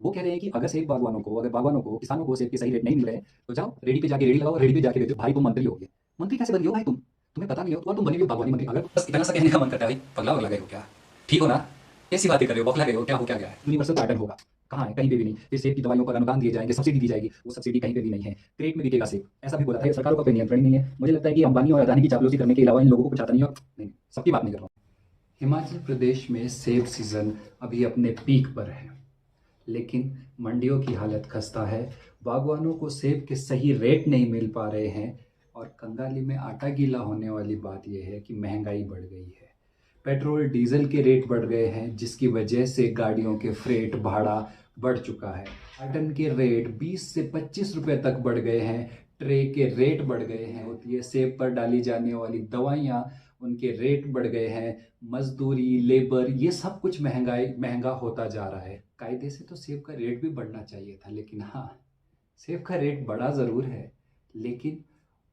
वो कह रहे हैं कि अगर बागवानों को किसानों को सेब के सही रेट नहीं मिल रहे हैं, तो जाओ रेडी पे जाके रेडी लगाओ, रेडी पे जाके बेचो। भाई तुम मंत्री हो गए। मंत्री कैसे बन गए हो भाई तुम? तुम्हें पता नहीं हो, और तुम बने हो बागवानी मंत्री। अगर बस इतना सा कहने का मन करता है भाई, पगला वगला गए हो क्या? ठीक हो ना? कैसी बातें कर रहे हो, बौखला गए हो क्या? हो क्या गया है? यूनिवर्सल कार्टन होगा, कहाँ है? कहीं पे भी नहीं। फिर सेब की दवाइयों पर अनुदान दिए जाएंगे, सब्सिडी दी जाएगी, वो सब्सिडी कहीं पे भी नहीं है। क्रेट में बिकेगा सेब, ऐसा भी बोला था। ये सरकारों का कोई नियंत्रण ही नहीं है। मुझे लगता है कि अंबानी और अदानी की चापलूसी करने के अलावा इन लोगों को कुछ आता नहीं है। और नहीं, सबकी बात नहीं कर रहा हूँ। हिमाचल प्रदेश में सेब सीजन अभी अपने पीक पर है, लेकिन मंडियों की हालत खस्ता है। बागवानों को सेब के सही रेट नहीं मिल पा रहे हैं, और कंगाली में आटा गीला होने वाली बात यह है कि महंगाई बढ़ गई है। पेट्रोल डीजल के रेट बढ़ गए हैं, जिसकी वजह से गाड़ियों के फ्रेट भाड़ा बढ़ चुका है। कार्टन के रेट 20 से 25 रुपए तक बढ़ गए हैं। ट्रे के रेट बढ़ गए हैं। होती है सेब पर डाली जाने वाली दवाइयाँ, उनके रेट बढ़ गए हैं। मजदूरी, लेबर, ये सब कुछ महंगा होता जा रहा है। कायदे से तो सेब का रेट भी बढ़ना चाहिए था, लेकिन हाँ, सेब का रेट बढ़ा ज़रूर है, लेकिन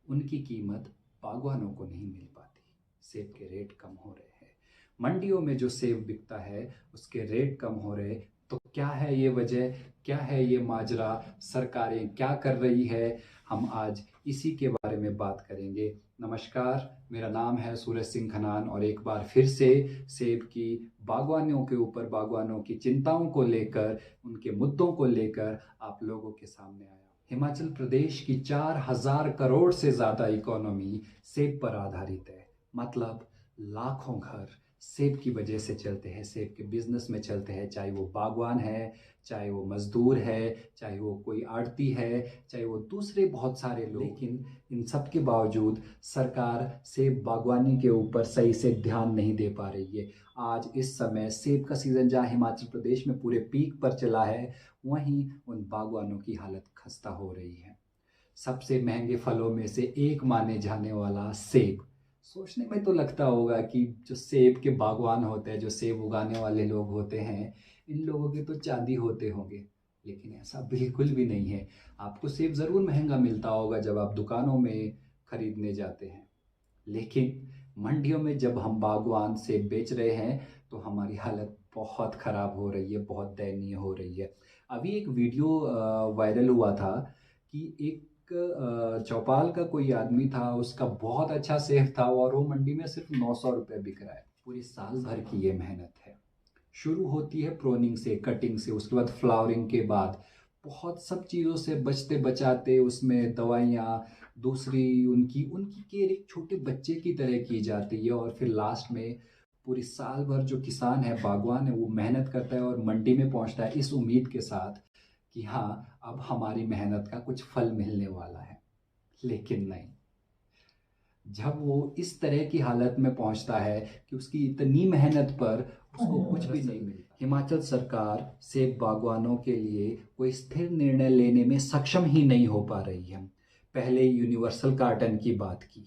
उनकी कीमत बागवानों को नहीं मिल पाती। सेब के रेट कम हो रहे हैं। मंडियों में जो सेब बिकता है उसके रेट कम हो रहे। तो क्या है ये वजह? क्या है ये माजरा? सरकारें क्या कर रही है? हम आज इसी के बारे में बात करेंगे। नमस्कार, मेरा नाम है सूरज सिंह खनान, और एक बार फिर से सेब की बागवानियों के ऊपर, बागवानों की चिंताओं को लेकर, उनके मुद्दों को लेकर आप लोगों के सामने आया। हिमाचल प्रदेश की 4,000 करोड़ से ज़्यादा इकोनॉमी सेब पर आधारित है। मतलब लाखों घर सेब की वजह से चलते हैं, सेब के बिजनेस में चलते हैं। चाहे वो बागवान है, चाहे वो मजदूर है, चाहे वो कोई आड़ती है, चाहे वो दूसरे बहुत सारे लोग। लेकिन इन सब के बावजूद सरकार सेब बागवानी के ऊपर सही से ध्यान नहीं दे पा रही है। आज इस समय सेब का सीज़न जहाँ हिमाचल प्रदेश में पूरे पीक पर चला है, वहीं उन बागवानों की हालत खस्ता हो रही है। सबसे महंगे फलों में से एक माने जाने वाला सेब, सोचने में तो लगता होगा कि जो सेब के बागवान होते हैं, जो सेब उगाने वाले लोग होते हैं, इन लोगों के तो चांदी होते होंगे, लेकिन ऐसा बिल्कुल भी नहीं है। आपको सेब ज़रूर महंगा मिलता होगा जब आप दुकानों में खरीदने जाते हैं, लेकिन मंडियों में जब हम बागवान सेब बेच रहे हैं तो हमारी हालत बहुत ख़राब हो रही है, बहुत दयनीय हो रही है। अभी एक वीडियो वायरल हुआ था कि एक चौपाल का कोई आदमी था, उसका बहुत अच्छा सेब था और वो मंडी में सिर्फ 900 रुपये बिक रहा है। पूरी साल भर की ये मेहनत है। शुरू होती है प्रोनिंग से, कटिंग से, उसके बाद फ्लावरिंग के बाद बहुत सब चीज़ों से बचते बचाते उसमें दवाइयाँ, दूसरी उनकी उनकी केयर एक छोटे बच्चे की तरह की जाती है, और फिर लास्ट में पूरी साल भर जो किसान है, बागवान है, वो मेहनत करता है और मंडी में पहुंचता है इस उम्मीद के साथ कि हाँ, अब हमारी मेहनत का कुछ फल मिलने वाला है। लेकिन नहीं, जब वो इस तरह की हालत में पहुंचता है कि उसकी इतनी मेहनत पर उसको कुछ भी नहीं मिलता। हिमाचल सरकार सेब बागवानों के लिए कोई स्थिर निर्णय लेने में सक्षम ही नहीं हो पा रही है। पहले यूनिवर्सल कार्टन की बात की,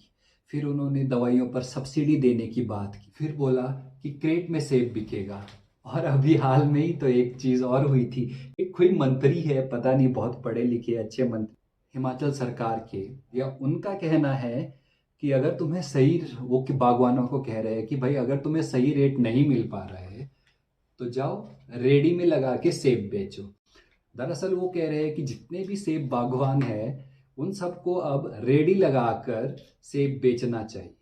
फिर उन्होंने दवाइयों पर सब्सिडी देने की बात की, फिर बोला कि क्रेट में सेब बिकेगा, और अभी हाल में ही तो एक चीज़ और हुई थी। एक कोई मंत्री है, पता नहीं, बहुत पढ़े लिखे अच्छे मंत्री हिमाचल सरकार के, या उनका कहना है कि अगर तुम्हें सही, वो कि बागवानों को कह रहे हैं कि भाई अगर तुम्हें सही रेट नहीं मिल पा रहा है तो जाओ रेडी में लगा के सेब बेचो। दरअसल वो कह रहे हैं कि जितने भी सेब बागवान हैं उन सबको अब रेडी लगाकर सेब बेचना चाहिए।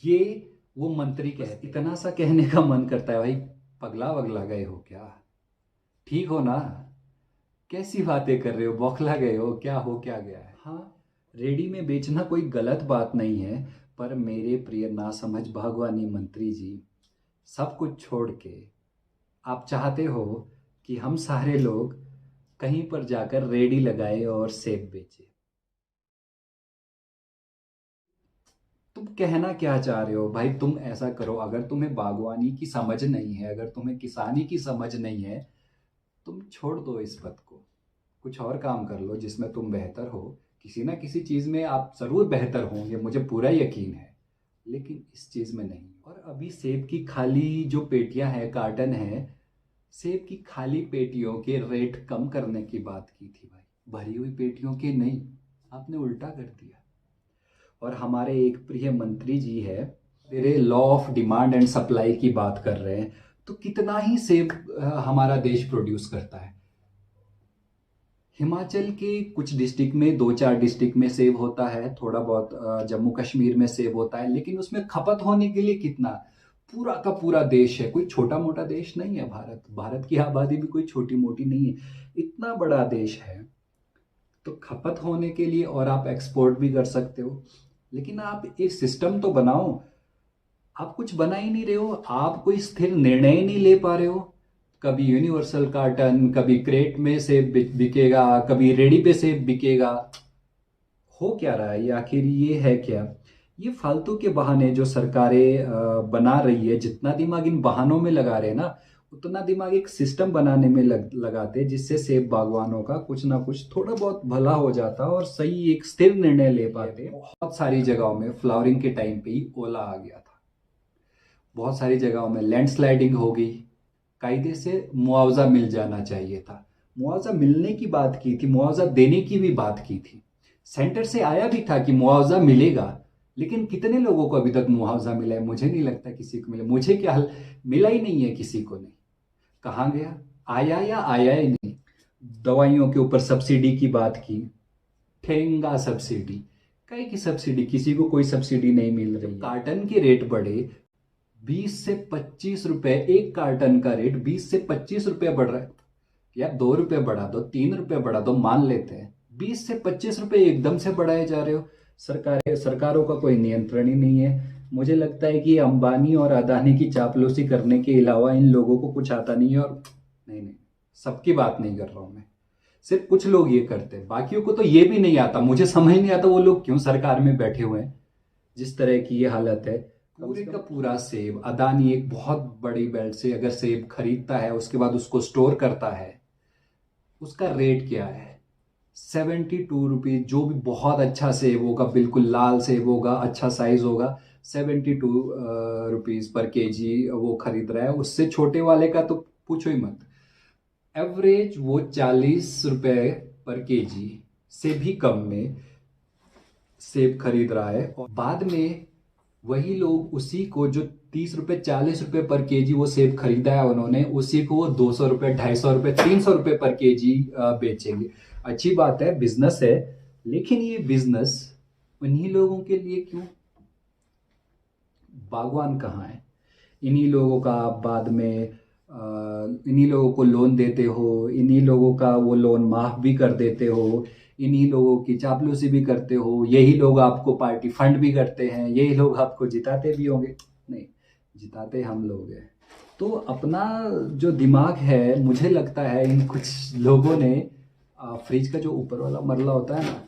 ये वो मंत्री कहते, इतना सा कहने का मन करता है भाई, पगला वगला गए हो क्या? ठीक हो ना? कैसी बातें कर रहे हो, बौखला गए हो क्या? हो क्या गया है? हाँ, रेडी में बेचना कोई गलत बात नहीं है, पर मेरे प्रिय नासमझ बागवानी मंत्री जी, सब कुछ छोड़ के आप चाहते हो कि हम सारे लोग कहीं पर जाकर रेडी लगाए और सेब बेचे। तुम कहना क्या चाह रहे हो भाई? तुम ऐसा करो, अगर तुम्हें बागवानी की समझ नहीं है, अगर तुम्हें किसानी की समझ नहीं है, तुम छोड़ दो इस पद को, कुछ और काम कर लो जिसमें तुम बेहतर हो। किसी ना किसी चीज़ में आप ज़रूर बेहतर होंगे, मुझे पूरा यकीन है, लेकिन इस चीज़ में नहीं। और अभी सेब की खाली जो पेटियां हैं, कार्टन है, सेब की खाली पेटियों के रेट कम करने की बात की थी भाई, भरी हुई पेटियों के नहीं। आपने उल्टा कर दिया। और हमारे एक प्रिय मंत्री जी है, तेरे law of demand and supply की बात कर रहे हैं, तो कितना ही सेब हमारा देश प्रोड्यूस करता है। हिमाचल के कुछ डिस्ट्रिक्ट में, 2-4 डिस्ट्रिक्ट में सेब होता है, थोड़ा बहुत जम्मू कश्मीर में सेब होता है, लेकिन उसमें खपत होने के लिए कितना, पूरा का पूरा देश है, कोई छोटा मोटा देश नहीं है भारत। भारत की आबादी भी कोई छोटी मोटी नहीं है, इतना बड़ा देश है। तो खपत होने के लिए, और आप एक्सपोर्ट भी कर सकते हो, लेकिन आप एक सिस्टम तो बनाओ। आप कुछ बना ही नहीं रहे हो, आप कोई स्थिर निर्णय ही नहीं ले पा रहे हो। कभी यूनिवर्सल कार्टन, कभी क्रेट में सेब बिकेगा, कभी रेडी पे सेब बिकेगा। हो क्या रहा है ये, आखिर ये है क्या? ये फालतू के बहाने जो सरकारें बना रही है, जितना दिमाग इन बहानों में लगा रहे हैं ना, उतना दिमाग एक सिस्टम बनाने में लगाते, जिससे सेब बागवानों का कुछ ना कुछ थोड़ा बहुत भला हो जाता और सही एक स्थिर निर्णय ले पाते। बहुत सारी जगहों में फ्लावरिंग के टाइम पे ही ओला आ गया था, बहुत सारी जगहों में लैंडस्लाइडिंग हो गई। कायदे से मुआवजा मिल जाना चाहिए था, मुआवजा मिलने की बात की थी, मुआवजा देने की भी बात की थी। सेंटर से आया भी था कि मुआवजा मिलेगा, लेकिन कितने लोगों को अभी तक मुआवजा मिला है? मुझे नहीं लगता किसी को मिला। मुझे क्या, मिला ही नहीं है किसी को। नहीं, कहाँ गया? आया या आया ही नहीं। दवाइयों के ऊपर सब्सिडी की बात की, ठेंगा सब्सिडी, कई की सब्सिडी, किसी को कोई सब्सिडी नहीं मिल रही। कार्टन के रेट बढ़े, 20 से 25 रुपए, एक कार्टन का रेट 20 से 25 रुपए बढ़ रहा है। यार 2 रुपए बढ़ा दो, 3 रुपए बढ़ा दो, मान लेते हैं। 20 से 25 रुपए एकदम से बढ़ाए जा रहे हो। सरकारों का कोई नियंत्रण ही नहीं है। मुझे लगता है कि अंबानी और अदानी की चापलूसी करने के अलावा इन लोगों को कुछ आता नहीं है। और नहीं, सबकी बात नहीं कर रहा हूं मैं, सिर्फ कुछ लोग ये करते हैं, बाकियों को तो ये भी नहीं आता। मुझे समझ नहीं आता वो लोग क्यों सरकार में बैठे हुए हैं। जिस तरह की ये हालत है, पूरे का पूरा सेब अदानी एक बहुत बड़ी बेल्ट से अगर सेब खरीदता है, उसके बाद उसको स्टोर करता है, उसका रेट क्या है? 72 रुपीज। जो भी बहुत अच्छा सेब होगा, बिल्कुल लाल सेब होगा, अच्छा साइज होगा, 72 रुपीज पर केजी वो खरीद रहा है। उससे छोटे वाले का तो पूछो ही मत। एवरेज वो 40 रुपए पर केजी से भी कम में सेब खरीद रहा है। और बाद में वही लोग उसी को, जो 30 रुपए 40 रुपए पर केजी वो सेब खरीदा है उन्होंने, उसी को वो 200 रुपए 250 रुपए 300 रुपए पर केजी बेचेंगे। अच्छी बात है, बिजनेस है, लेकिन ये बिजनेस उन्हीं लोगों के लिए क्यों? बागवान कहाँ है? इन्हीं लोगों का आप बाद में इन्हीं लोगों को लोन देते हो, इन्हीं लोगों का वो लोन माफ भी कर देते हो, इन्हीं लोगों की चापलूसी भी करते हो, यही लोग आपको पार्टी फंड भी करते हैं, यही लोग आपको जिताते भी होंगे। नहीं, जिताते हम लोग हैं। तो अपना जो दिमाग है, मुझे लगता है इन कुछ लोगों ने फ्रिज का जो ऊपर वाला मरला होता है ना,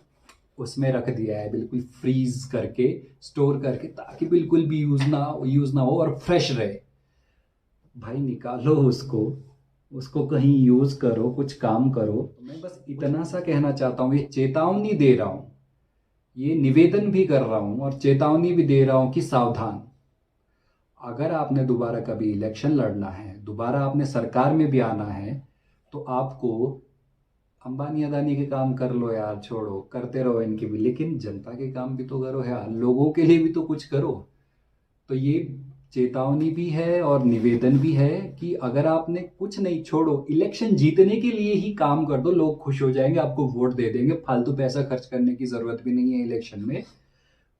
उसमें रख दिया है, बिल्कुल फ्रीज करके, स्टोर करके, ताकि बिल्कुल भी यूज ना हो और फ्रेश रहे। भाई निकालो उसको, उसको कहीं यूज करो, कुछ काम करो। मैं बस इतना सा कहना चाहता हूँ, ये चेतावनी दे रहा हूँ, ये निवेदन भी कर रहा हूँ और चेतावनी भी दे रहा हूँ कि सावधान। अगर आपने दोबारा कभी इलेक्शन लड़ना है, दोबारा आपने सरकार में भी आना है, तो आपको अंबानी अदानी के काम कर लो यार, छोड़ो, करते रहो इनके भी, लेकिन जनता के काम भी तो करो यार, लोगों के लिए भी तो कुछ करो। तो ये चेतावनी भी है और निवेदन भी है कि अगर आपने कुछ नहीं, छोड़ो, इलेक्शन जीतने के लिए ही काम कर दो, लोग खुश हो जाएंगे, आपको वोट दे देंगे, फालतू पैसा खर्च करने की जरूरत भी नहीं है इलेक्शन में,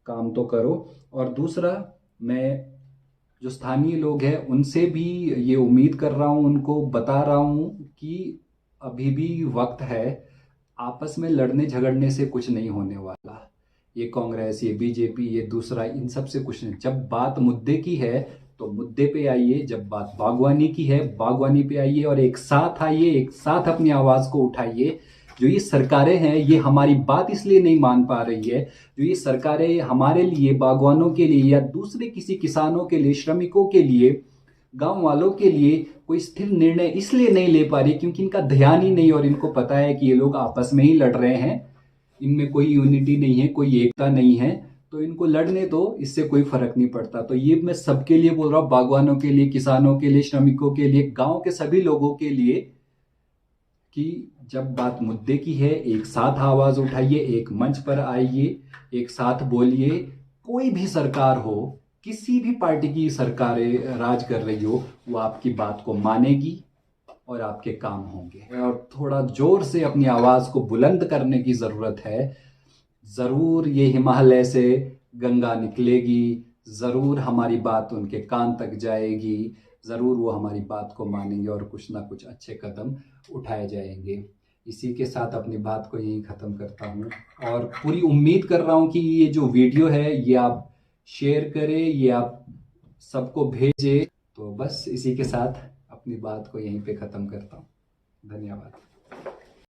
काम तो करो। और दूसरा, मैं जो स्थानीय लोग हैं उनसे भी ये उम्मीद कर रहा हूँ, उनको बता रहा हूँ कि अभी भी वक्त है। आपस में लड़ने झगड़ने से कुछ नहीं होने वाला। ये कांग्रेस, ये बीजेपी, ये दूसरा, इन सब से कुछ नहीं। जब बात मुद्दे की है तो मुद्दे पे आइए, जब बात बागवानी की है बागवानी पे आइए, और एक साथ आइए, एक साथ अपनी आवाज को उठाइए। जो ये सरकारें हैं, ये हमारी बात इसलिए नहीं मान पा रही है। जो ये सरकारें हमारे लिए, बागवानों के लिए या दूसरे किसी किसानों के लिए, श्रमिकों के लिए, गांव वालों के लिए कोई स्थिर निर्णय इसलिए नहीं ले पा रही क्योंकि इनका ध्यान ही नहीं, और इनको पता है कि ये लोग आपस में ही लड़ रहे हैं, इनमें कोई यूनिटी नहीं है, कोई एकता नहीं है, तो इनको लड़ने दो, इससे कोई फर्क नहीं पड़ता। तो ये मैं सबके लिए बोल रहा हूँ, बागवानों के लिए, किसानों के लिए, श्रमिकों के लिए, गांव के सभी लोगों के लिए, कि जब बात मुद्दे की है, एक साथ आवाज उठाइए, एक मंच पर आइए, एक साथ बोलिए। कोई भी सरकार हो, किसी भी पार्टी की सरकारें राज कर रही हो, वो आपकी बात को मानेगी और आपके काम होंगे। और थोड़ा जोर से अपनी आवाज़ को बुलंद करने की ज़रूरत है। ज़रूर ये हिमालय से गंगा निकलेगी, ज़रूर हमारी बात उनके कान तक जाएगी, ज़रूर वो हमारी बात को मानेंगे और कुछ ना कुछ अच्छे कदम उठाए जाएंगे। इसी के साथ अपनी बात को यहीं ख़त्म करता हूँ और पूरी उम्मीद कर रहा हूँ कि ये जो वीडियो है ये आप शेयर करें, ये आप सबको भेजें। तो बस इसी के साथ अपनी बात को यहीं पे ख़त्म करता हूँ। धन्यवाद।